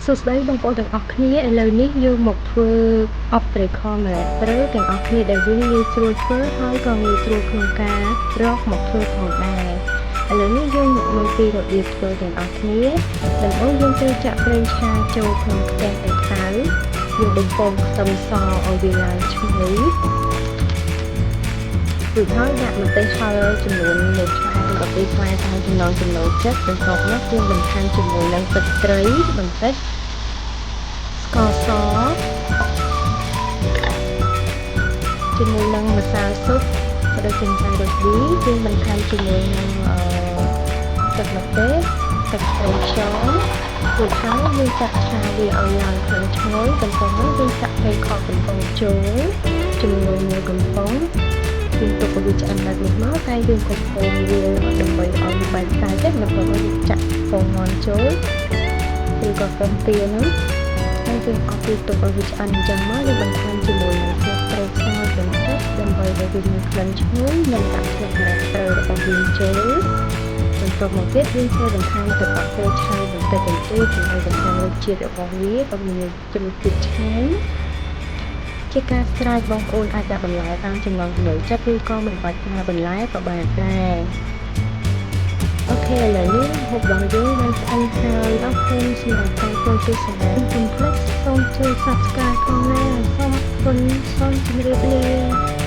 សួស្តីបងប្អូនទាំងអស់គ្នាឥឡូវនេះយើងមកធ្វើ operator ទាំងអស់គ្នាដែលយើងងាយស្រួលធ្វើហើយក៏ងាយស្រួលក្នុងការរកមកធ្វើផងដែរឥឡូវនេះយើងមកមើលពីរបៀបធ្វើទាំងអស់គ្នាដំបូងយើងត្រូវចាក់ប្រេងឆាចូលក្នុងខ្ទះដែលក្តៅយើងបំពងខ្ទឹមសឲ្យវាឡើងឈ្ងុយរួចហើយដាក់ម្ទេសហឹរចំនួន1ផ្លែ12ផ្លែតាមចំណង់ចំណូលចិត្តបន្ទាប់មកយើងបន្ថែមជាមួយនឹងទឹកត្រីបន្តិចស្ករសជាមួយនឹងម្សៅស៊ុបក៏ដូចជាម្សៅរ៉ូឌីយើងបន្ថែមជាមួយនឹងទឹកម្ទេសទឹកប្រេងខ្យងរួចហើយយើងចាក់ឆាវាឲ្យឡើងក្លិនឈ្ងុយបន្ទាប់មកយើងចាក់ប្រេងខកំប៉ុងចូលចំនួន1កំប៉ុងយើងទុកឲ្យវាឆ្អិនឡើងមកតែយើងកំពុងវាដើម្បីឲ្យវាបែកផ្កាយបន្ទាប់មកយើងចាក់ពងមាន់ចូលឬក៏ពងទាហ្នឹងហើយយើងអត់វាទុកឲ្យវាឆ្អិនអញ្ចឹងមកយើងបន្ថែមជាមួយនឹងស្លឹកក្រូចសើចបន្តិចដើម្បីឲ្យវាមានក្លិនឈ្ងុយនិងដាក់ស្លឹកម្រះត្រូវរបស់យើងចូលបន្ទាប់មកទៀតយើងត្រូវបន្ថែមទឹកអក្សរឆៅបន្តិចបន្តួចដើម្បីបន្ថែមរសជាតិរបស់វាឲ្យមានជំនឿឆ្ងាញ់ជាការស្រេចបងប្អូនអាចដាក់បន្លែតាមចំណង់ចំណូលចិត្តឬក៏មិនបាច់ប្រើបន្លែក៏បានដែរអូខេឥឡូវនេះហូបរបស់យើងបានឆ្អិនហើយអរគុណសម្រាប់ការចូលទស្សនាកុំភ្លេចសូមជួយ Subscribe ផងណាសូមអរគុណសូមជម្រាបលា